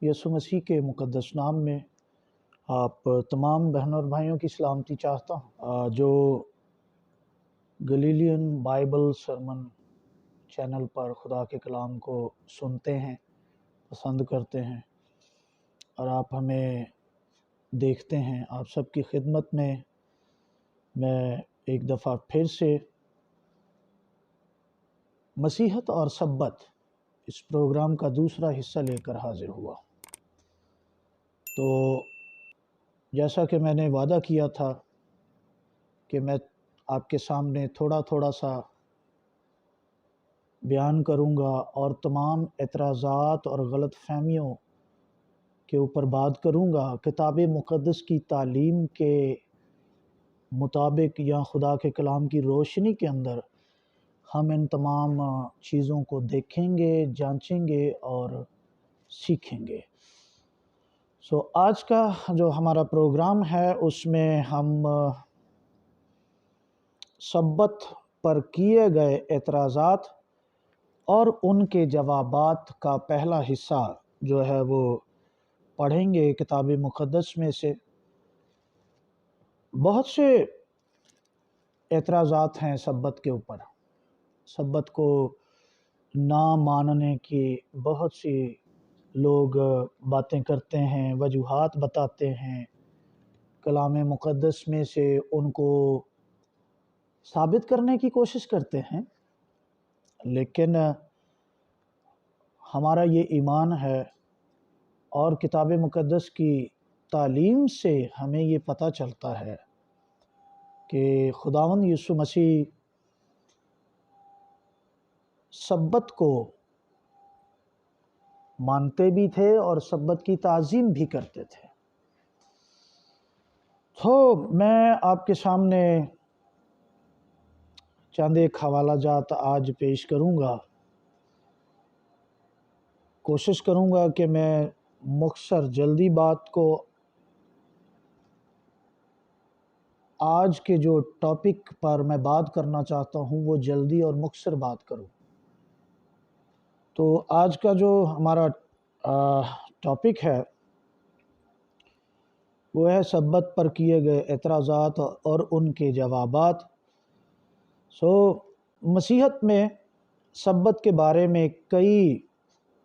یسوع مسیح کے مقدس نام میں آپ تمام بہنوں اور بھائیوں کی سلامتی چاہتا ہوں جو گلیلین بائبل سرمن چینل پر خدا کے کلام کو سنتے ہیں، پسند کرتے ہیں اور آپ ہمیں دیکھتے ہیں۔ آپ سب کی خدمت میں ایک دفعہ پھر سے مسیحت اور سبت اس پروگرام کا دوسرا حصہ لے کر حاضر ہوا۔ تو جیسا کہ میں نے وعدہ کیا تھا کہ میں آپ کے سامنے تھوڑا سا بیان کروں گا اور تمام اعتراضات اور غلط فہمیوں کے اوپر بات کروں گا، کتاب مقدس کی تعلیم کے مطابق یا خدا کے کلام کی روشنی کے اندر ہم ان تمام چیزوں کو دیکھیں گے، جانچیں گے اور سیکھیں گے۔ آج کا جو ہمارا پروگرام ہے اس میں ہم سبت پر کیے گئے اعتراضات اور ان کے جوابات کا پہلا حصہ جو ہے وہ پڑھیں گے کتاب مقدس میں سے۔ بہت سے اعتراضات ہیں سبت کے اوپر، سبت کو نہ ماننے کی بہت سی لوگ باتیں کرتے ہیں، وجوہات بتاتے ہیں، کلام مقدس میں سے ان کو ثابت کرنے کی کوشش کرتے ہیں، لیکن ہمارا یہ ایمان ہے اور کتاب مقدس کی تعلیم سے ہمیں یہ پتہ چلتا ہے کہ خداوند یسوع مسیح سبت کو مانتے بھی تھے اور سبت کی تعظیم بھی کرتے تھے۔ تو میں آپ کے سامنے چند ایک حوالہ جات آج پیش کروں گا۔ کوشش کروں گا کہ میں مختصر جلدی بات کو آج کے جو ٹاپک پر میں بات کرنا چاہتا ہوں وہ جلدی اور مختصر بات کروں۔ تو آج کا جو ہمارا ٹاپک ہے وہ ہے سبت پر کیے گئے اعتراضات اور ان کے جوابات۔ مسیحت میں سبت کے بارے میں کئی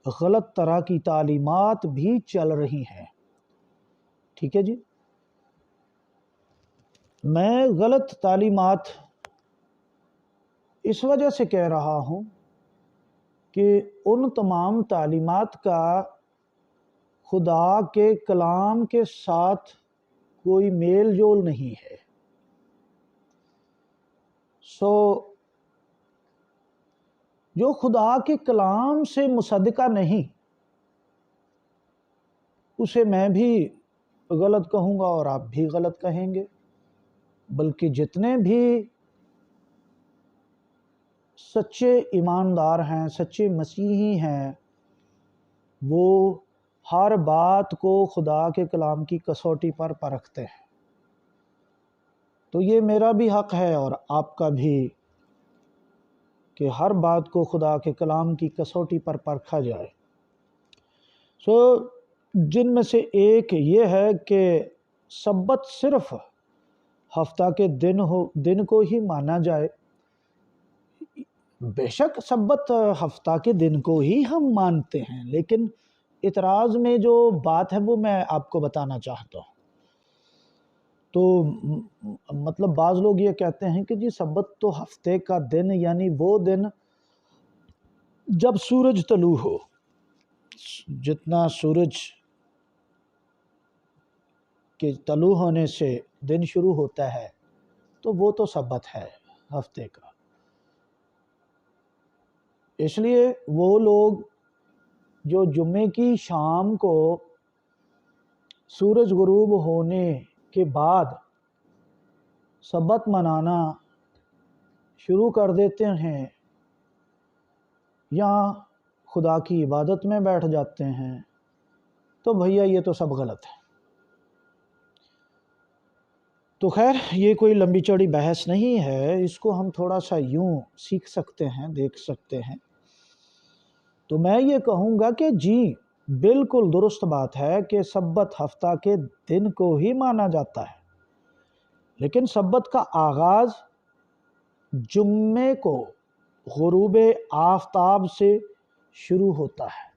غلط طرح کی تعلیمات بھی چل رہی ہیں، ٹھیک ہے جی۔ میں غلط تعلیمات اس وجہ سے کہہ رہا ہوں کہ ان تمام تعلیمات کا خدا کے کلام کے ساتھ کوئی میل جول نہیں ہے۔ جو خدا کے کلام سے مصدقہ نہیں، اسے میں بھی غلط کہوں گا اور آپ بھی غلط کہیں گے، بلکہ جتنے بھی سچے ایماندار ہیں، سچے مسیحی ہیں، وہ ہر بات کو خدا کے کلام کی کسوٹی پر پرکھتے ہیں۔ تو یہ میرا بھی حق ہے اور آپ کا بھی کہ ہر بات کو خدا کے کلام کی کسوٹی پر پرکھا جائے۔ جن میں سے ایک یہ ہے کہ سبت صرف ہفتہ کے دن کو ہی مانا جائے۔ بے شک سبت ہفتہ کے دن کو ہی ہم مانتے ہیں، لیکن اعتراض میں جو بات ہے وہ میں آپ کو بتانا چاہتا ہوں۔ تو مطلب بعض لوگ یہ کہتے ہیں کہ جی سبت تو ہفتے کا دن یعنی وہ دن جب سورج طلوع ہو، جتنا سورج کے طلوع ہونے سے دن شروع ہوتا ہے تو وہ تو سبت ہے ہفتے کا۔ اس لیے وہ لوگ جو جمعے کی شام کو سورج غروب ہونے کے بعد سبت منانا شروع کر دیتے ہیں یا خدا کی عبادت میں بیٹھ جاتے ہیں، تو بھیا یہ تو سب غلط ہے۔ تو خیر یہ کوئی لمبی چوڑی بحث نہیں ہے، اس کو ہم تھوڑا سا یوں سیکھ سکتے ہیں، دیکھ سکتے ہیں۔ تو میں یہ کہوں گا کہ جی بالکل درست بات ہے کہ سبت ہفتہ کے دن کو ہی مانا جاتا ہے، لیکن سبت کا آغاز جمعے کو غروب آفتاب سے شروع ہوتا ہے۔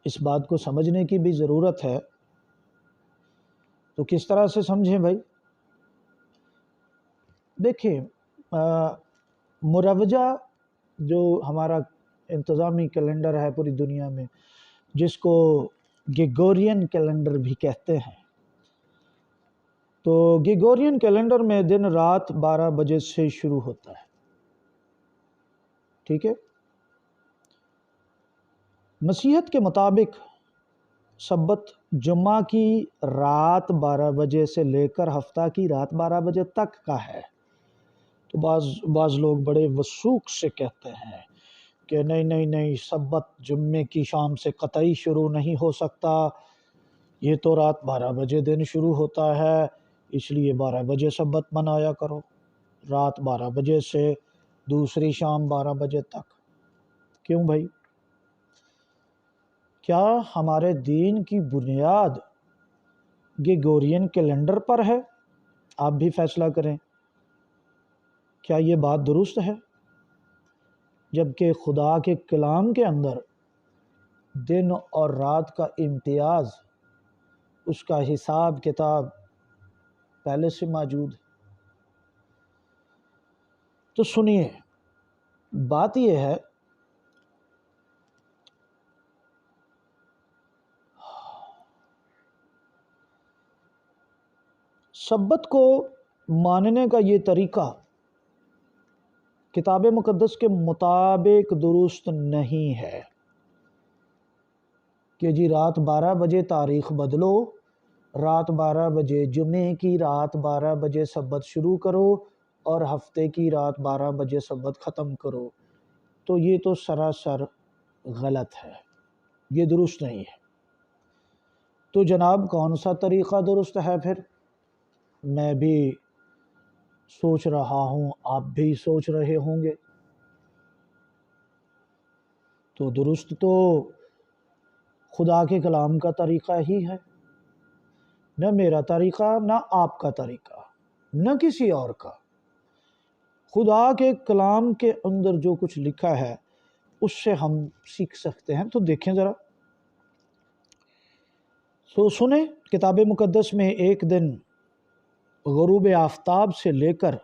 اس بات کو سمجھنے کی بھی ضرورت ہے، تو کس طرح سے سمجھیں بھائی؟ دیکھیں، مروجہ جو ہمارا انتظامی کیلنڈر ہے پوری دنیا میں، جس کو گریگورین کیلنڈر بھی کہتے ہیں، تو گریگورین کیلنڈر میں دن رات 12 بجے سے شروع ہوتا ہے، ٹھیک ہے؟ مسیحیت کے مطابق سبت جمعہ کی رات 12 بجے سے لے کر ہفتہ کی رات 12 بجے تک کا ہے۔ تو بعض لوگ بڑے وثوق سے کہتے ہیں کہ نہیں، سبت جمعے کی شام سے قطعی شروع نہیں ہو سکتا، یہ تو رات 12 بجے دن شروع ہوتا ہے، اس لیے 12 بجے سبت منایا کرو، رات 12 بجے سے دوسری شام 12 بجے تک۔ کیوں بھائی؟ کیا ہمارے دین کی بنیاد گریگورین کیلنڈر پر ہے؟ آپ بھی فیصلہ کریں، کیا یہ بات درست ہے؟ جبکہ خدا کے کلام کے اندر دن اور رات کا امتیاز، اس کا حساب کتاب پہلے سے موجود ہے۔ تو سنیے، بات یہ ہے، سبت کو ماننے کا یہ طریقہ کتاب مقدس کے مطابق درست نہیں ہے کہ جی رات 12 بجے تاریخ بدلو، رات 12 بجے جمعے کی رات 12 بجے سبت شروع کرو اور ہفتے کی رات 12 بجے سبت ختم کرو۔ تو یہ تو سراسر غلط ہے، یہ درست نہیں ہے۔ تو جناب کون سا طریقہ درست ہے پھر؟ میں بھی سوچ رہا ہوں، آپ بھی سوچ رہے ہوں گے۔ تو درست تو خدا کے کلام کا طریقہ ہی ہے، نہ میرا طریقہ، نہ آپ کا طریقہ، نہ کسی اور کا۔ خدا کے کلام کے اندر جو کچھ لکھا ہے اس سے ہم سیکھ سکتے ہیں۔ تو دیکھیں ذرا، تو سنیں، کتاب مقدس میں ایک دن غروب آفتاب سے لے کر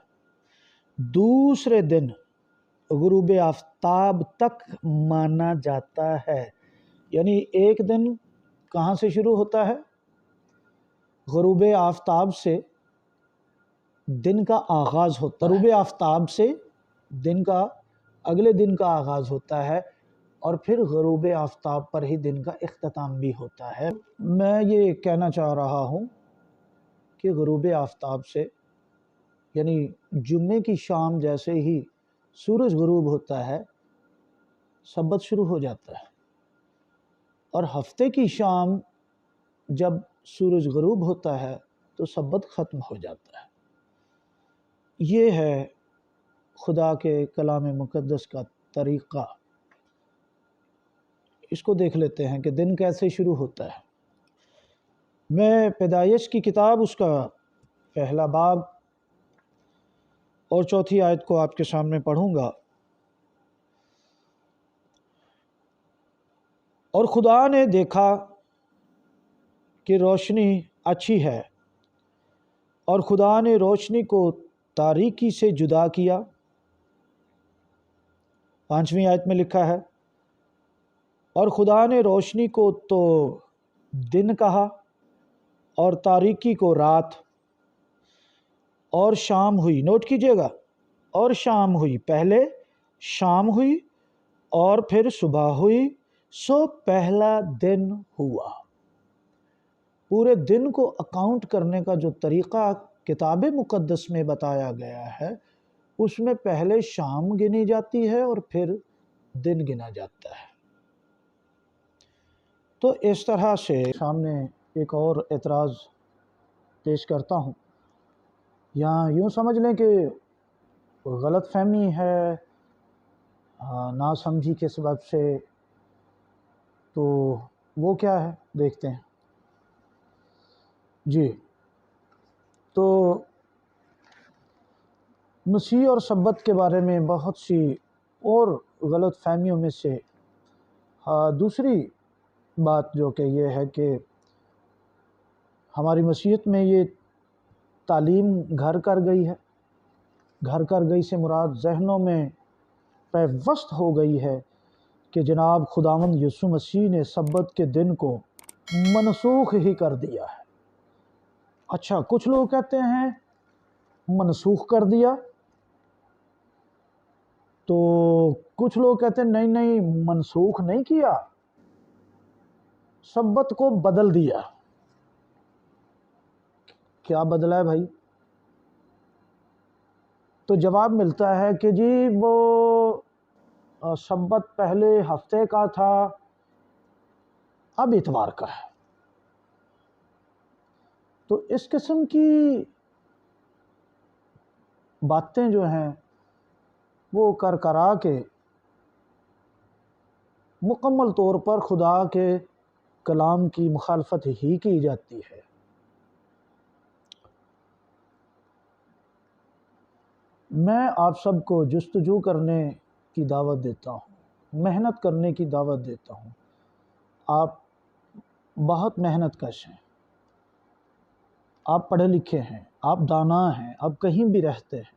دوسرے دن غروب آفتاب تک مانا جاتا ہے، یعنی ایک دن کہاں سے شروع ہوتا ہے؟ غروب آفتاب سے دن کا آغاز ہوتا ہے، غروب آفتاب سے دن کا اگلے دن کا آغاز ہوتا ہے، اور پھر غروب آفتاب پر ہی دن کا اختتام بھی ہوتا ہے۔ میں یہ کہنا چاہ رہا ہوں کہ غروب آفتاب سے، یعنی جمعے کی شام جیسے ہی سورج غروب ہوتا ہے، سبت شروع ہو جاتا ہے، اور ہفتے کی شام جب سورج غروب ہوتا ہے تو سبت ختم ہو جاتا ہے۔ یہ ہے خدا کے کلام مقدس کا طریقہ۔ اس کو دیکھ لیتے ہیں کہ دن کیسے شروع ہوتا ہے۔ میں پیدائش کی کتاب، اس کا پہلا باب اور چوتھی آیت کو آپ کے سامنے پڑھوں گا۔ اور خدا نے دیکھا کہ روشنی اچھی ہے، اور خدا نے روشنی کو تاریکی سے جدا کیا۔ 5ویں آیت میں لکھا ہے، اور خدا نے روشنی کو تو دن کہا اور تاریکی کو رات، اور شام ہوئی۔ نوٹ کیجئے گا، اور شام ہوئی، پہلے شام ہوئی اور پھر صبح ہوئی، سو پہلا دن ہوا۔ پورے دن کو اکاؤنٹ کرنے کا جو طریقہ کتاب مقدس میں بتایا گیا ہے، اس میں پہلے شام گنی جاتی ہے اور پھر دن گنا جاتا ہے۔ تو اس طرح سے سامنے ایک اور اعتراض پیش کرتا ہوں یا یوں سمجھ لیں کہ غلط فہمی ہے نا سمجھی کے سبب سے، تو وہ کیا ہے دیکھتے ہیں جی۔ تو مسیح اور سبت کے بارے میں بہت سی اور غلط فہمیوں میں سے دوسری بات جو کہ یہ ہے کہ ہماری مسیحیت میں یہ تعلیم گھر کر گئی ہے۔ گھر کر گئی سے مراد ذہنوں میں پیوست ہو گئی ہے کہ جناب خداوند یسوع مسیح نے سبت کے دن کو منسوخ ہی کر دیا ہے۔ اچھا، کچھ لوگ کہتے ہیں منسوخ کر دیا، تو کچھ لوگ کہتے ہیں نہیں نہیں، منسوخ نہیں کیا، سبت کو بدل دیا۔ کیا بدلا ہے بھائی؟ تو جواب ملتا ہے کہ جی وہ سبت پہلے ہفتے کا تھا، اب اتوار کا ہے۔ تو اس قسم کی باتیں جو ہیں وہ کرا کے مکمل طور پر خدا کے کلام کی مخالفت ہی کی جاتی ہے۔ میں آپ سب کو جستجو کرنے کی دعوت دیتا ہوں، محنت کرنے کی دعوت دیتا ہوں۔ آپ بہت محنت کش ہیں، آپ پڑھے لکھے ہیں، آپ دانا ہیں، آپ کہیں بھی رہتے ہیں،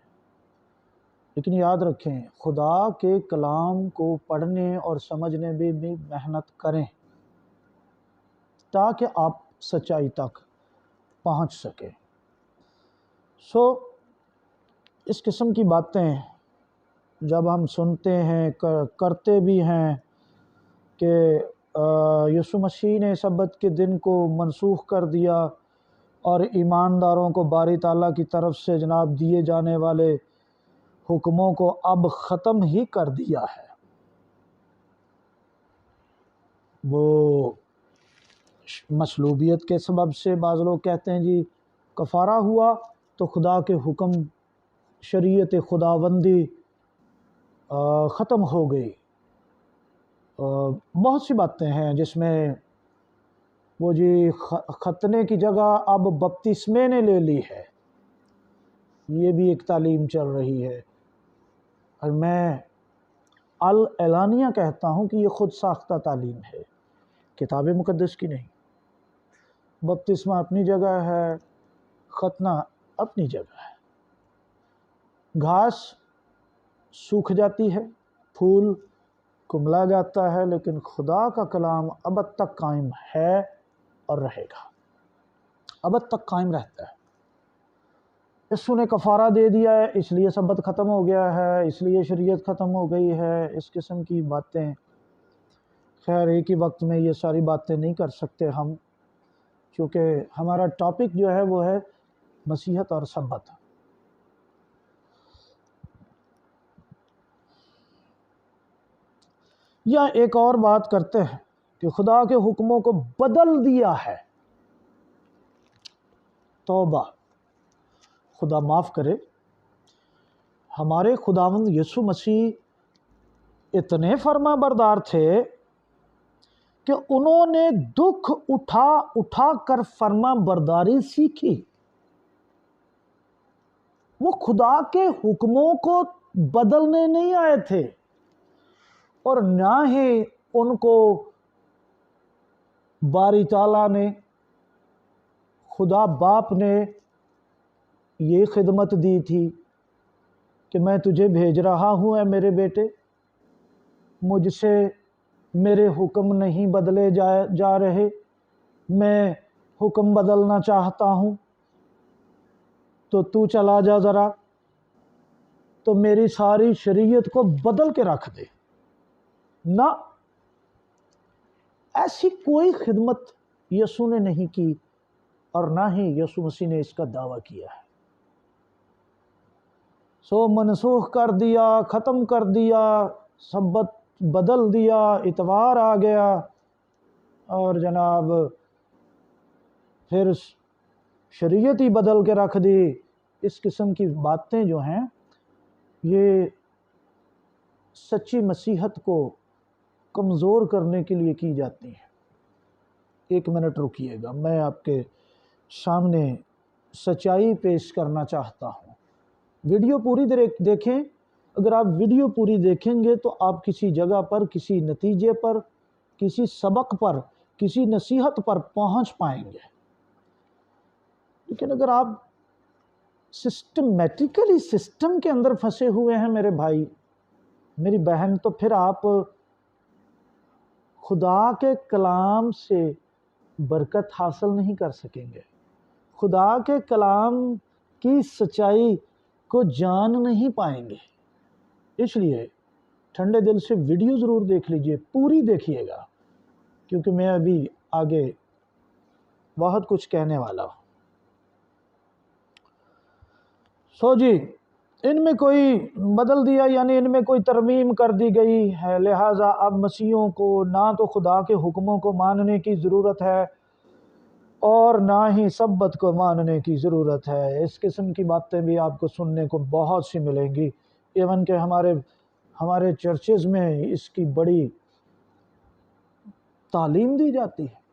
لیکن یاد رکھیں خدا کے کلام کو پڑھنے اور سمجھنے میں بھی محنت کریں تاکہ آپ سچائی تک پہنچ سکیں۔ اس قسم کی باتیں جب ہم سنتے ہیں، کرتے بھی ہیں کہ یسوع مسیح نے سبت کے دن کو منسوخ کر دیا اور ایمانداروں کو باری تعالیٰ کی طرف سے جناب دیے جانے والے حکموں کو اب ختم ہی کر دیا ہے۔ وہ مصلوبیت کے سبب سے بعض لوگ کہتے ہیں جی کفارہ ہوا تو خدا کے حکم، شریعت خداوندی ختم ہو گئی۔ بہت سی باتیں ہیں جس میں وہ جی ختنے کی جگہ اب بپتسمے نے لے لی ہے، یہ بھی ایک تعلیم چل رہی ہے، اور میں اعلانیہ کہتا ہوں کہ یہ خود ساختہ تعلیم ہے، کتاب مقدس کی نہیں۔ بپتسمہ اپنی جگہ ہے، ختنہ اپنی جگہ ہے۔ گھاس سوکھ جاتی ہے، پھول کملا جاتا ہے، لیکن خدا کا کلام ابد تک قائم ہے اور رہے گا، ابد تک قائم رہتا ہے۔ یسوع نے کفارہ دے دیا ہے اس لیے سبت ختم ہو گیا ہے، اس لیے شریعت ختم ہو گئی ہے، اس قسم کی باتیں خیر ایک ہی وقت میں یہ ساری باتیں نہیں کر سکتے ہم، کیونکہ ہمارا ٹاپک جو ہے وہ ہے مسیحیت اور سبت۔ یا ایک اور بات کرتے ہیں کہ خدا کے حکموں کو بدل دیا ہے۔ توبہ، خدا معاف کرے، ہمارے خداوند یسوع مسیح اتنے فرما بردار تھے کہ انہوں نے دکھ اٹھا اٹھا کر فرما برداری سیکھی۔ وہ خدا کے حکموں کو بدلنے نہیں آئے تھے، اور نہ ہی ان کو باری تعالیٰ نے، خدا باپ نے یہ خدمت دی تھی کہ میں تجھے بھیج رہا ہوں اے میرے بیٹے، مجھ سے میرے حکم نہیں بدلے جا رہے، میں حکم بدلنا چاہتا ہوں تو تو چلا جا ذرا، تو میری ساری شریعت کو بدل کے رکھ دے۔ نہ، ایسی کوئی خدمت یسوع نے نہیں کی، اور نہ ہی یسوع مسیح نے اس کا دعویٰ کیا ہے۔ منسوخ کر دیا، ختم کر دیا، سبت بدل دیا، اتوار آ گیا، اور جناب پھر شریعت ہی بدل کے رکھ دی، اس قسم کی باتیں جو ہیں یہ سچی مسیحت کو کمزور کرنے کے لیے کی جاتی ہیں۔ ایک منٹ رکیے گا، میں آپ کے سامنے سچائی پیش کرنا چاہتا ہوں۔ ویڈیو پوری دیکھیں۔ اگر آپ ویڈیو پوری دیکھیں گے تو آپ کسی جگہ پر، کسی نتیجے پر، کسی سبق پر، کسی نصیحت پر پہنچ پائیں گے۔ لیکن اگر آپ سسٹمیٹیکلی سسٹم کے اندر پھنسے ہوئے ہیں میرے بھائی، میری بہن، تو پھر آپ خدا کے کلام سے برکت حاصل نہیں کر سکیں گے، خدا کے کلام کی سچائی کو جان نہیں پائیں گے۔ اس لیے ٹھنڈے دل سے ویڈیو ضرور دیکھ لیجئے، پوری دیکھیے گا، کیونکہ میں ابھی آگے بہت کچھ کہنے والا ہوں۔ جی، ان میں کوئی بدل دیا، یعنی ان میں کوئی ترمیم کر دی گئی ہے، لہٰذا اب مسیحیوں کو نہ تو خدا کے حکموں کو ماننے کی ضرورت ہے اور نہ ہی سبت کو ماننے کی ضرورت ہے۔ اس قسم کی باتیں بھی آپ کو سننے کو بہت سی ملیں گی، ایون کہ ہمارے چرچز میں اس کی بڑی تعلیم دی جاتی ہے۔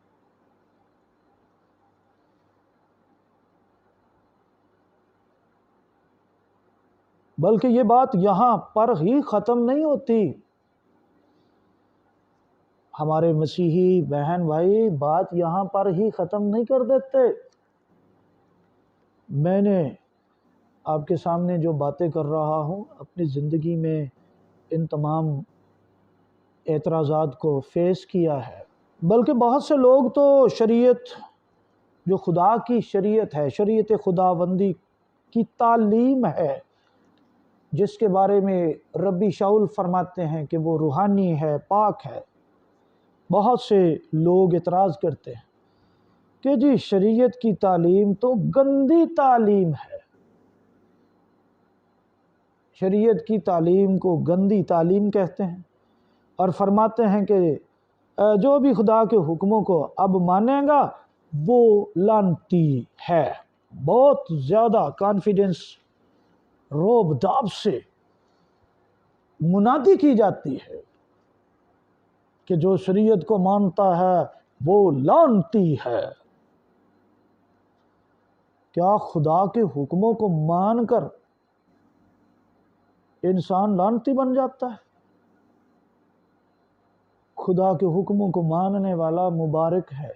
بلکہ یہ بات یہاں پر ہی ختم نہیں ہوتی۔ ہمارے مسیحی بہن بھائی بات یہاں پر ہی ختم نہیں کر دیتے۔ میں نے آپ کے سامنے جو باتیں کر رہا ہوں، اپنی زندگی میں ان تمام اعتراضات کو فیس کیا ہے۔ بلکہ بہت سے لوگ تو شریعت، جو خدا کی شریعت ہے، شریعت خداوندی کی تعلیم ہے، جس کے بارے میں ربی شاول فرماتے ہیں کہ وہ روحانی ہے، پاک ہے، بہت سے لوگ اعتراض کرتے ہیں کہ جی شریعت کی تعلیم تو گندی تعلیم ہے، شریعت کی تعلیم کو گندی تعلیم کہتے ہیں، اور فرماتے ہیں کہ جو بھی خدا کے حکموں کو اب مانے گا وہ لعنتی ہے۔ بہت زیادہ کانفیڈنس، روب داب سے منادی کی جاتی ہے کہ جو شریعت کو مانتا ہے وہ لعنتی ہے۔ کیا خدا کے حکموں کو مان کر انسان لعنتی بن جاتا ہے؟ خدا کے حکموں کو ماننے والا مبارک ہے،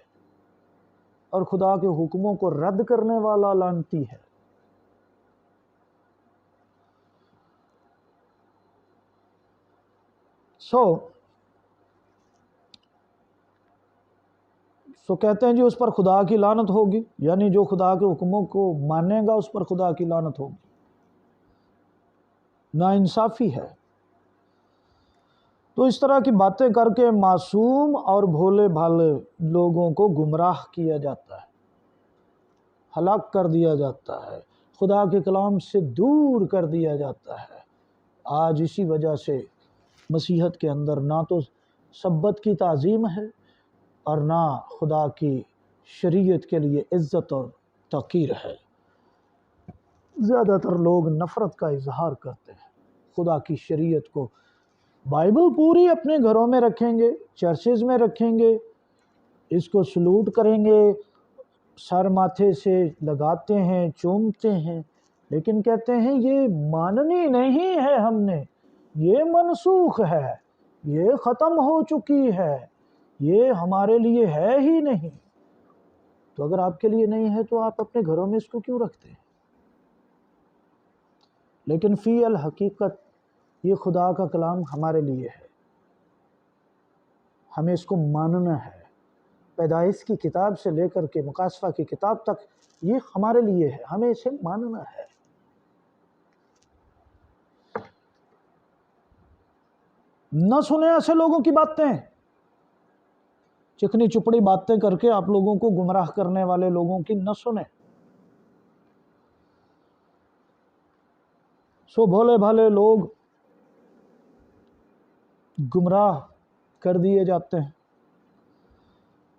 اور خدا کے حکموں کو رد کرنے والا لعنتی ہے۔ سو کہتے ہیں جی اس پر خدا کی لعنت ہوگی، یعنی جو خدا کے حکموں کو مانے گا اس پر خدا کی لعنت ہوگی۔ ناانصافی ہے۔ تو اس طرح کی باتیں کر کے معصوم اور بھولے بھالے لوگوں کو گمراہ کیا جاتا ہے، ہلاک کر دیا جاتا ہے، خدا کے کلام سے دور کر دیا جاتا ہے۔ آج اسی وجہ سے مسیحت کے اندر نہ تو سبت کی تعظیم ہے اور نہ خدا کی شریعت کے لیے عزت اور توقیر ہے۔ زیادہ تر لوگ نفرت کا اظہار کرتے ہیں۔ خدا کی شریعت کو، بائبل پوری اپنے گھروں میں رکھیں گے، چرچز میں رکھیں گے، اس کو سلوٹ کریں گے، سر ماتھے سے لگاتے ہیں، چومتے ہیں، لیکن کہتے ہیں یہ ماننی نہیں ہے، ہم نے یہ منسوخ ہے، یہ ختم ہو چکی ہے، یہ ہمارے لیے ہے ہی نہیں۔ تو اگر آپ کے لیے نہیں ہے تو آپ اپنے گھروں میں اس کو کیوں رکھتے ہیں؟ لیکن فی الحقیقت یہ خدا کا کلام ہمارے لیے ہے، ہمیں اس کو ماننا ہے۔ پیدائش کی کتاب سے لے کر کے مکاشفہ کی کتاب تک یہ ہمارے لیے ہے، ہمیں اسے ماننا ہے۔ نہ سنیں ایسے لوگوں کی باتیں، چکنی چپڑی باتیں کر کے آپ لوگوں کو گمراہ کرنے والے لوگوں کی نہ سنیں۔ سو بھولے بھالے لوگ گمراہ کر دیے جاتے ہیں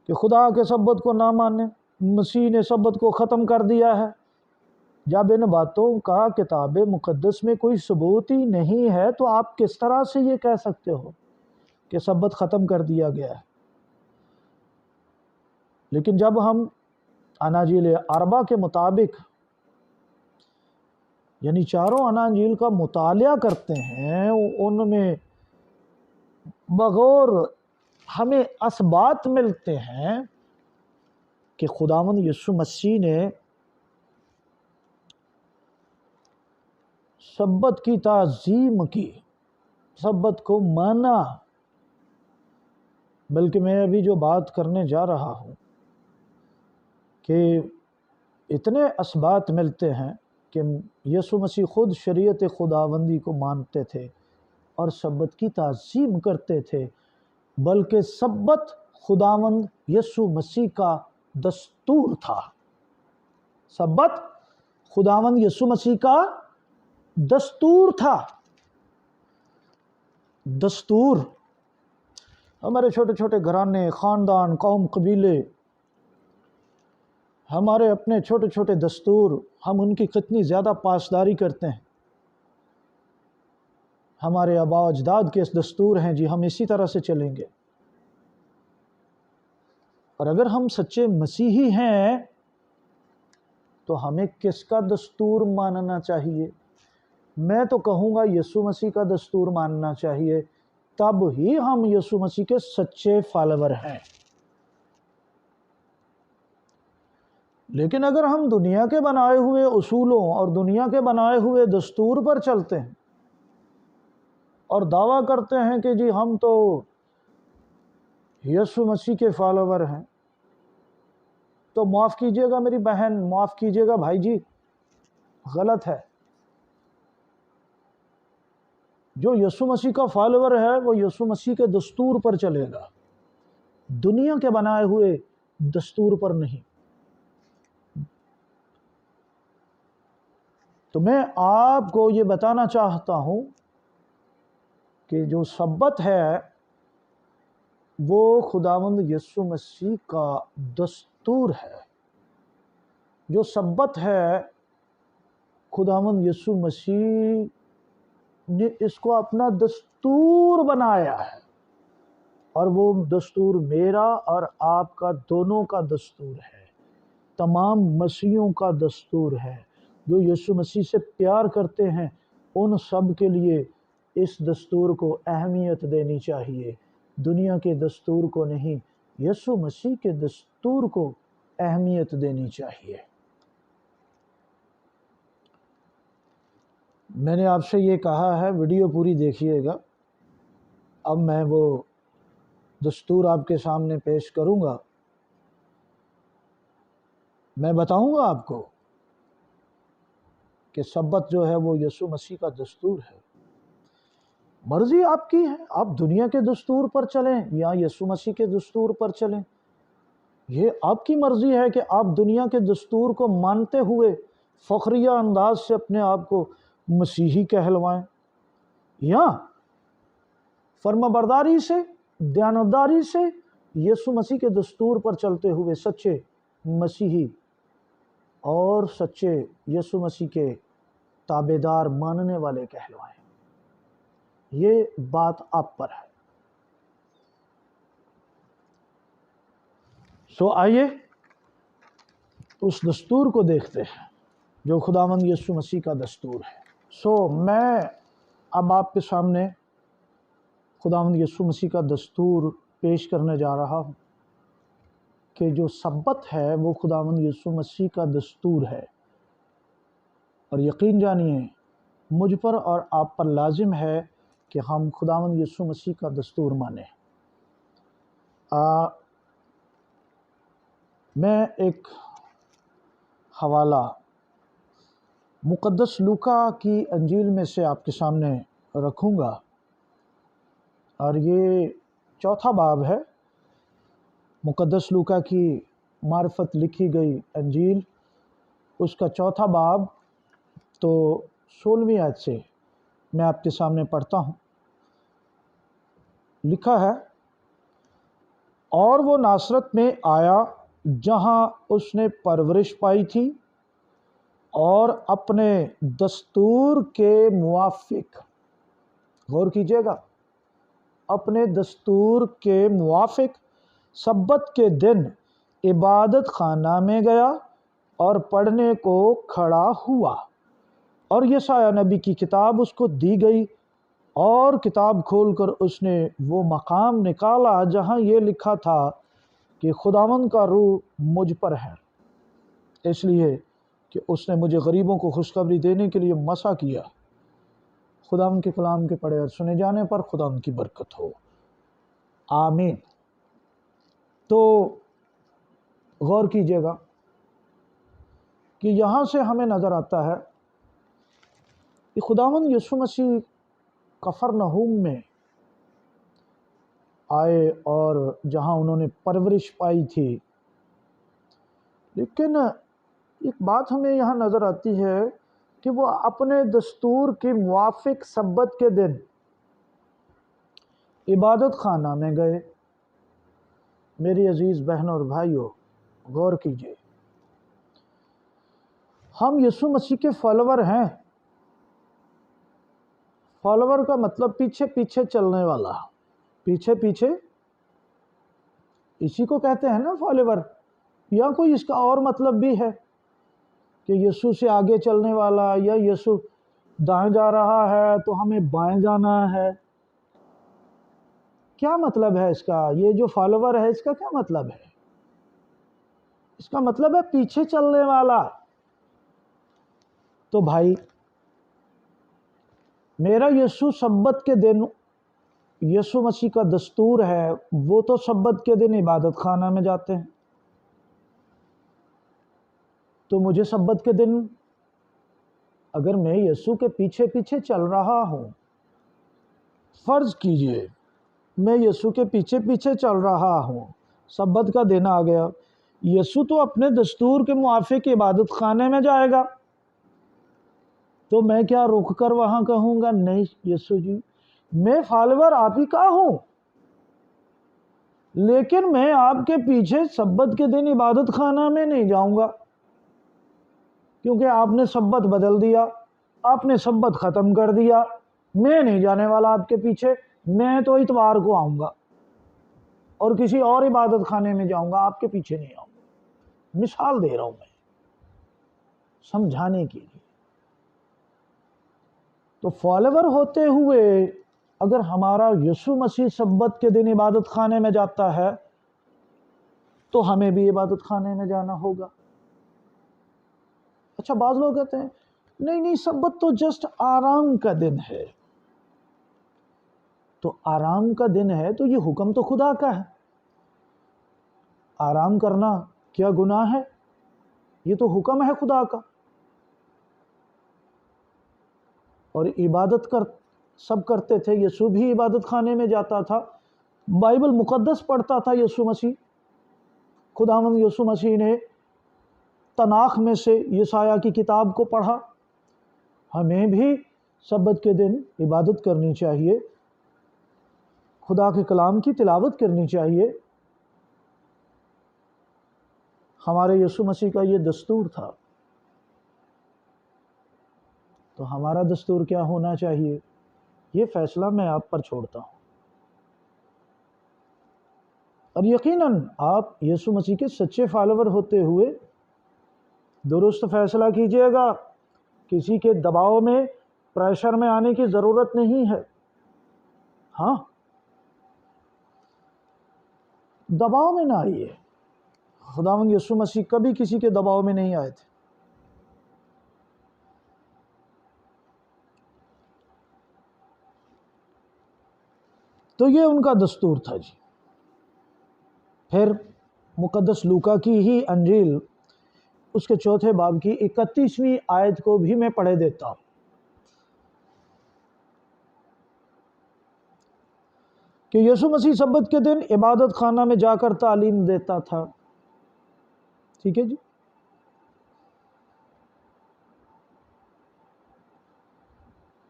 کہ خدا کے سبت کو نہ مانے، مسیح نے سبت کو ختم کر دیا ہے، جب ان باتوں کا کتاب مقدس میں کوئی ثبوت ہی نہیں ہے تو آپ کس طرح سے یہ کہہ سکتے ہو کہ سبت ختم کر دیا گیا ہے؟ لیکن جب ہم اناجیل اربع کے مطابق یعنی چاروں اناجیل کا مطالعہ کرتے ہیں، ان میں بغور ہمیں اثبات ملتے ہیں کہ خداوند یسوع مسیح نے سبت کی تعظیم کی، سبت کو مانا۔ بلکہ میں ابھی جو بات کرنے جا رہا ہوں کہ اتنے اثبات ملتے ہیں کہ یسوع مسیح خود شریعت خداوندی کو مانتے تھے اور سبت کی تعظیم کرتے تھے، بلکہ سبت خداوند یسوع مسیح کا دستور تھا۔ سبت خداوند یسوع مسیح کا دستور تھا۔ دستور ہمارے چھوٹے چھوٹے گھرانے، خاندان، قوم، قبیلے، ہمارے اپنے چھوٹے چھوٹے دستور، ہم ان کی کتنی زیادہ پاسداری کرتے ہیں۔ ہمارے آباء و اجداد کے دستور ہیں، جی ہم اسی طرح سے چلیں گے۔ اور اگر ہم سچے مسیحی ہیں تو ہمیں کس کا دستور ماننا چاہیے؟ میں تو کہوں گا یسوع مسیح کا دستور ماننا چاہیے، تب ہی ہم یسوع مسیح کے سچے فالوور ہیں۔ لیکن اگر ہم دنیا کے بنائے ہوئے اصولوں اور دنیا کے بنائے ہوئے دستور پر چلتے ہیں اور دعویٰ کرتے ہیں کہ جی ہم تو یسوع مسیح کے فالوور ہیں، تو معاف کیجیے گا میری بہن، معاف کیجیے گا بھائی جی، غلط ہے۔ جو یسوع مسیح کا فالوور ہے وہ یسوع مسیح کے دستور پر چلے گا، دنیا کے بنائے ہوئے دستور پر نہیں۔ تو میں آپ کو یہ بتانا چاہتا ہوں کہ جو سبت ہے وہ خداوند یسوع مسیح کا دستور ہے۔ جو سبت ہے خداوند یسوع مسیح نے اس کو اپنا دستور بنایا ہے، اور وہ دستور میرا اور آپ کا دونوں کا دستور ہے، تمام مسیحیوں کا دستور ہے۔ جو یسوع مسیح سے پیار کرتے ہیں ان سب کے لیے اس دستور کو اہمیت دینی چاہیے، دنیا کے دستور کو نہیں، یسوع مسیح کے دستور کو اہمیت دینی چاہیے۔ میں نے آپ سے یہ کہا ہے، ویڈیو پوری دیکھیے گا۔ اب میں وہ دستور آپ کے سامنے پیش کروں گا، میں بتاؤں گا آپ کو کہ سبت جو ہے وہ یسوع مسیح کا دستور ہے۔ مرضی آپ کی ہے، آپ دنیا کے دستور پر چلیں یا یسوع مسیح کے دستور پر چلیں، یہ آپ کی مرضی ہے کہ آپ دنیا کے دستور کو مانتے ہوئے فخریہ انداز سے اپنے آپ کو مسیحی کہلوائیں، یا فرمانبرداری سے، دیانتداری سے یسوع مسیح کے دستور پر چلتے ہوئے سچے مسیحی اور سچے یسوع مسیح کے تابعدار ماننے والے کہلوائیں۔ یہ بات آپ پر ہے۔ سو آئیے اس دستور کو دیکھتے ہیں جو خداوند یسوع مسیح کا دستور ہے۔ سو میں اب آپ کے سامنے خداوند یسوع مسیح کا دستور پیش کرنے جا رہا ہوں کہ جو سبت ہے وہ خداوند یسوع مسیح کا دستور ہے، اور یقین جانیے مجھ پر اور آپ پر لازم ہے کہ ہم خداوند یسوع مسیح کا دستور مانیں۔ میں ایک حوالہ مقدس لوکا کی انجیل میں سے آپ کے سامنے رکھوں گا، اور یہ 4 باب ہے، مقدس لوکا کی معرفت لکھی گئی انجیل، اس کا 4 باب تو 16ویں آیت سے میں آپ کے سامنے پڑھتا ہوں۔ لکھا ہے، اور وہ ناصرت میں آیا جہاں اس نے پرورش پائی تھی، اور اپنے دستور کے موافق، غور کیجئے گا، اپنے دستور کے موافق سبت کے دن عبادت خانہ میں گیا اور پڑھنے کو کھڑا ہوا، اور یسایہ نبی کی کتاب اس کو دی گئی، اور کتاب کھول کر اس نے وہ مقام نکالا جہاں یہ لکھا تھا کہ خداوند کا روح مجھ پر ہے، اس لیے کہ اس نے مجھے غریبوں کو خوشخبری دینے کے لیے مسا کیا۔ خداوند کے کلام کے پڑھے اور سنے جانے پر خداوند کی برکت ہو، آمین۔ تو غور کیجئے گا کہ یہاں سے ہمیں نظر آتا ہے کہ خداوند یسوع مسیح قفرنہوم میں آئے اور جہاں انہوں نے پرورش پائی تھی، لیکن ایک بات ہمیں یہاں نظر آتی ہے کہ وہ اپنے دستور کے موافق سبت کے دن عبادت خانہ میں گئے۔ میری عزیز بہنوں اور بھائیوں، غور کیجئے، ہم یسوع مسیح کے فالوور ہیں۔ فالوور کا مطلب پیچھے پیچھے چلنے والا، پیچھے پیچھے اسی کو کہتے ہیں نا فالوور، یا کوئی اس کا اور مطلب بھی ہے کہ یسوع سے آگے چلنے والا، یا یسوع دائیں جا رہا ہے تو ہمیں بائیں جانا ہے؟ کیا مطلب ہے اس کا؟ یہ جو فالوور ہے اس کا کیا مطلب ہے؟ اس کا مطلب ہے پیچھے چلنے والا۔ تو بھائی، میرا یسوع سبت کے دن، یسوع مسیح کا دستور ہے، وہ تو سبت کے دن عبادت خانہ میں جاتے ہیں، تو مجھے سبت کے دن اگر میں یسوع کے پیچھے پیچھے چل رہا ہوں، فرض کیجئے میں یسوع کے پیچھے پیچھے چل رہا ہوں، سبت کا دن آ گیا، یسوع تو اپنے دستور کے موافق عبادت خانے میں جائے گا، تو میں کیا رک کر وہاں کہوں گا نہیں یسوع جی میں فالوور آپ ہی کا ہوں، لیکن میں آپ کے پیچھے سبت کے دن عبادت خانہ میں نہیں جاؤں گا، کیونکہ آپ نے سبت بدل دیا، آپ نے سبت ختم کر دیا، میں نہیں جانے والا آپ کے پیچھے، میں تو اتوار کو آؤں گا اور کسی اور عبادت خانے میں جاؤں گا، آپ کے پیچھے نہیں آؤں گا۔ مثال دے رہا ہوں میں سمجھانے کے لیے۔ تو فالوور ہوتے ہوئے اگر ہمارا یسوع مسیح سبت کے دن عبادت خانے میں جاتا ہے تو ہمیں بھی عبادت خانے میں جانا ہوگا۔ اچھا، بعض لوگ کہتے ہیں نہیں سبت تو جسٹ آرام کا دن ہے، تو آرام کا دن ہے تو یہ حکم تو خدا کا ہے، آرام کرنا کیا گناہ ہے؟ یہ تو حکم ہے خدا کا، اور عبادت سب کرتے تھے، یسوع بھی عبادت خانے میں جاتا تھا، بائبل مقدس پڑھتا تھا یسوع مسیح، خداوند یسوع مسیح نے تناخ میں سے یسایہ کی کتاب کو پڑھا۔ ہمیں بھی سبت کے دن عبادت کرنی چاہیے، خدا کے کلام کی تلاوت کرنی چاہیے۔ ہمارے یسوع مسیح کا یہ دستور تھا، تو ہمارا دستور کیا ہونا چاہیے، یہ فیصلہ میں آپ پر چھوڑتا ہوں، اور یقیناً آپ یسوع مسیح کے سچے فالوور ہوتے ہوئے درست فیصلہ کیجئے گا، کسی کے دباؤ میں، پریشر میں آنے کی ضرورت نہیں ہے۔ ہاں، دباؤ میں نہ آئیے، خداوند یسوع مسیح کبھی کسی کے دباؤ میں نہیں آئے تھے۔ تو یہ ان کا دستور تھا جی۔ پھر مقدس لوکا کی ہی انجیل، اس کے 4 باب کی 31ویں آیت کو بھی میں پڑھے دیتا ہوں۔ کہ یسوع مسیح سبت کے دن عبادت خانہ میں جا کر تعلیم دیتا تھا، ٹھیک ہے جی۔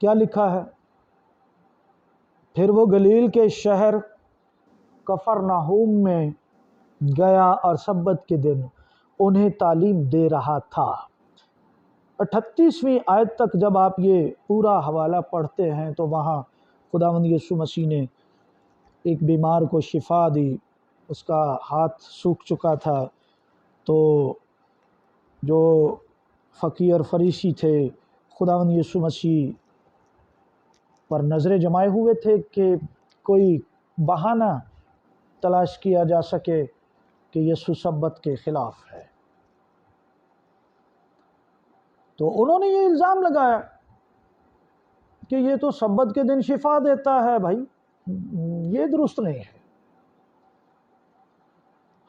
کیا لکھا ہے؟ پھر وہ گلیل کے شہر کفرنہوم میں گیا اور سبت کے دن انہیں تعلیم دے رہا تھا۔ 38ویں آیت تک جب آپ یہ پورا حوالہ پڑھتے ہیں تو وہاں خداوند یسوع مسیح نے ایک بیمار کو شفا دی، اس کا ہاتھ سوکھ چکا تھا، تو جو فقیر اور فریسی تھے خداوند یسوع مسیح پر نظریں جمائے ہوئے تھے کہ کوئی بہانہ تلاش کیا جا سکے کہ یسوع سبت کے خلاف ہے، تو انہوں نے یہ الزام لگایا کہ یہ تو سبت کے دن شفا دیتا ہے۔ بھائی یہ درست نہیں ہے،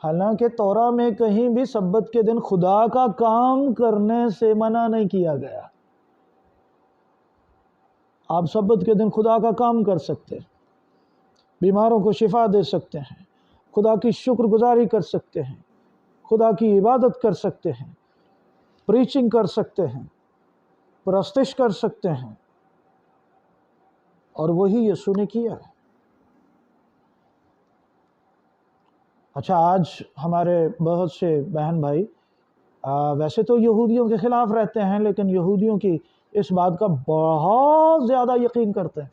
حالانکہ تورا میں کہیں بھی سبت کے دن خدا کا کام کرنے سے منع نہیں کیا گیا۔ آپ سبت کے دن خدا کا کام کر سکتے ہیں، بیماروں کو شفا دے سکتے ہیں، خدا کی شکر گزاری کر سکتے ہیں، خدا کی عبادت کر سکتے ہیں، پریچنگ کر سکتے ہیں، پرستش کر سکتے ہیں، اور وہی یسوع نے کیا ہے۔ اچھا، آج ہمارے بہت سے بہن بھائی ویسے تو یہودیوں کے خلاف رہتے ہیں، لیکن یہودیوں کی اس بات کا بہت زیادہ یقین کرتے ہیں۔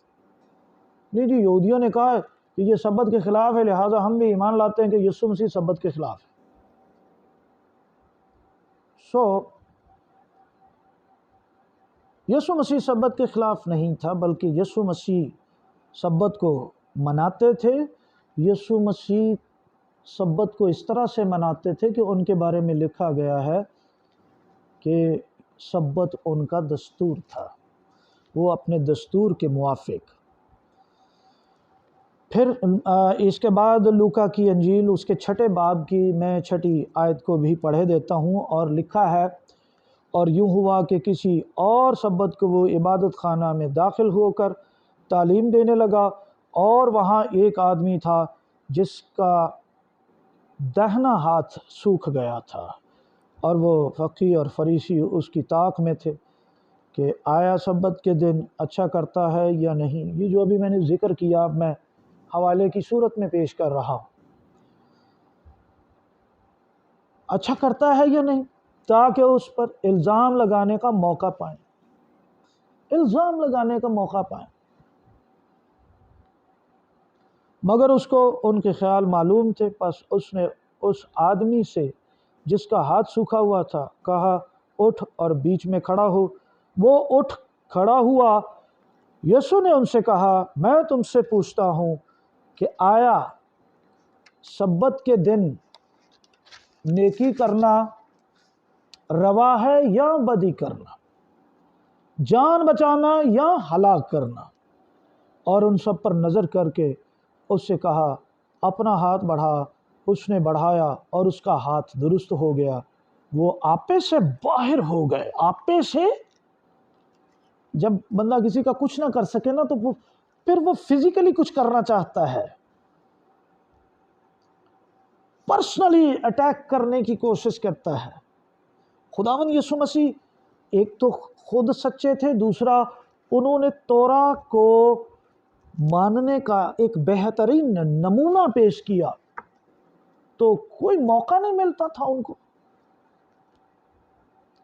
نہیں جی، یہودیوں نے کہا کہ یہ سبت کے خلاف ہے، لہٰذا ہم بھی ایمان لاتے ہیں کہ یسوع مسیح سبت کے خلاف ہے۔ یسوع مسیح سبت کے خلاف نہیں تھا، بلکہ یسوع مسیح سبت کو مناتے تھے۔ یسوع مسیح سبت کو اس طرح سے مناتے تھے کہ ان کے بارے میں لکھا گیا ہے کہ سبت ان کا دستور تھا، وہ اپنے دستور کے موافق۔ پھر اس کے بعد لوکا کی انجیل اس کے 6 باب کی میں 6 آیت کو بھی پڑھے دیتا ہوں، اور لکھا ہے، اور یوں ہوا کہ کسی اور سبت کو وہ عبادت خانہ میں داخل ہو کر تعلیم دینے لگا، اور وہاں ایک آدمی تھا جس کا دہنا ہاتھ سوکھ گیا تھا، اور وہ فقیہ اور فریسی اس کی طاق میں تھے کہ آیا سبت کے دن اچھا کرتا ہے یا نہیں۔ یہ جو ابھی میں نے ذکر کیا اب میں حوالے کی صورت میں پیش کر رہا ہوں، اچھا کرتا ہے یا نہیں، تاکہ اس پر الزام لگانے کا موقع پائیں، الزام لگانے کا موقع پائیں۔ مگر اس کو ان کے خیال معلوم تھے، پس اس نے اس آدمی سے جس کا ہاتھ سوکھا ہوا تھا کہا، اٹھ اور بیچ میں کھڑا ہو۔ وہ اٹھ کھڑا ہوا۔ یسوع نے ان سے کہا، میں تم سے پوچھتا ہوں کہ آیا سبت کے دن نیکی کرنا روا ہے یا بدی کرنا، جان بچانا یا ہلاک کرنا؟ اور ان سب پر نظر کر کے اس سے کہا، اپنا ہاتھ بڑھا۔ اس نے بڑھایا اور اس کا ہاتھ درست ہو گیا، وہ آپے سے باہر ہو گئے۔ آپے سے، جب بندہ کسی کا کچھ نہ کر سکے نا، تو پھر وہ فزیکلی کچھ کرنا چاہتا ہے، پرسنلی اٹیک کرنے کی کوشش کرتا ہے۔ خداوند یسوع مسیح ایک تو خود سچے تھے، دوسرا انہوں نے تورا کو ماننے کا ایک بہترین نمونہ پیش کیا، تو کوئی موقع نہیں ملتا تھا ان کو۔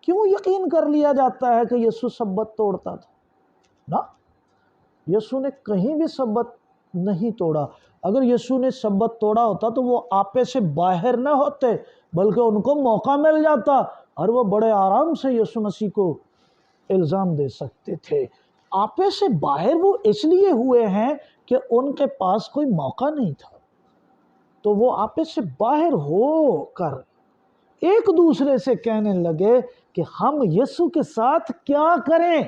کیوں یقین کر لیا جاتا ہے کہ یسوع سبت توڑتا تھا؟ نا، یسوع نے کہیں بھی سبت نہیں توڑا۔ اگر یسوع نے سبت توڑا ہوتا تو وہ آپے سے باہر نہ ہوتے، بلکہ ان کو موقع مل جاتا اور وہ بڑے آرام سے یسوع مسیح کو الزام دے سکتے تھے۔ آپے سے باہر وہ اس لیے ہوئے ہیں کہ ان کے پاس کوئی موقع نہیں تھا، تو وہ آپے سے باہر ہو کر ایک دوسرے سے کہنے لگے کہ ہم یسوع کے ساتھ کیا کریں،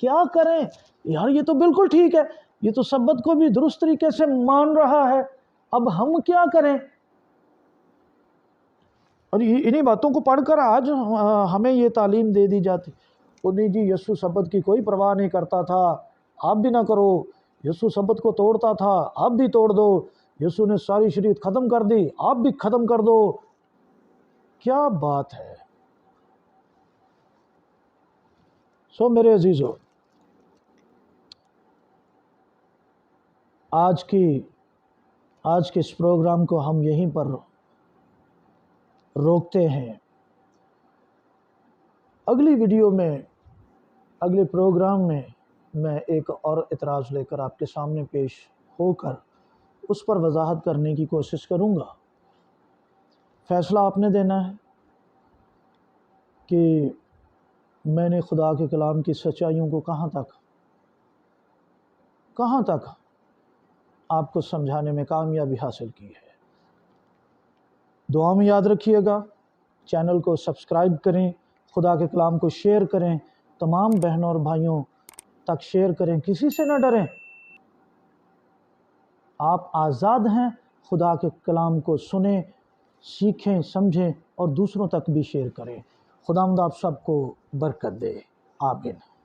کیا کریں؟ یار یہ تو بالکل ٹھیک ہے، یہ تو سبت کو بھی درست طریقے سے مان رہا ہے، اب ہم کیا کریں؟ اور انہی باتوں کو پڑھ کر آج ہمیں یہ تعلیم دے دی جاتی، نہیں جی یسوع سبت کی کوئی پرواہ نہیں کرتا تھا، آپ بھی نہ کرو۔ یسوع سبت کو توڑتا تھا، آپ بھی توڑ دو۔ یسوع نے ساری شریعت ختم کر دی، آپ بھی ختم کر دو۔ کیا بات ہے! میرے عزیزو، آج کے اس پروگرام کو ہم یہیں پر روکتے ہیں۔ اگلی ویڈیو میں، اگلے پروگرام میں ایک اور اعتراض لے کر آپ کے سامنے پیش ہو کر اس پر وضاحت کرنے کی کوشش کروں گا۔ فیصلہ آپ نے دینا ہے کہ میں نے خدا کے کلام کی سچائیوں کو کہاں تک آپ کو سمجھانے میں کامیابی حاصل کی ہے۔ دعا میں یاد رکھیے گا، چینل کو سبسکرائب کریں، خدا کے کلام کو شیئر کریں، تمام بہنوں اور بھائیوں تک شیئر کریں، کسی سے نہ ڈریں۔ آپ آزاد ہیں، خدا کے کلام کو سنیں، سیکھیں، سمجھیں اور دوسروں تک بھی شیئر کریں۔ خداوند آپ سب کو برکت دے، آمین۔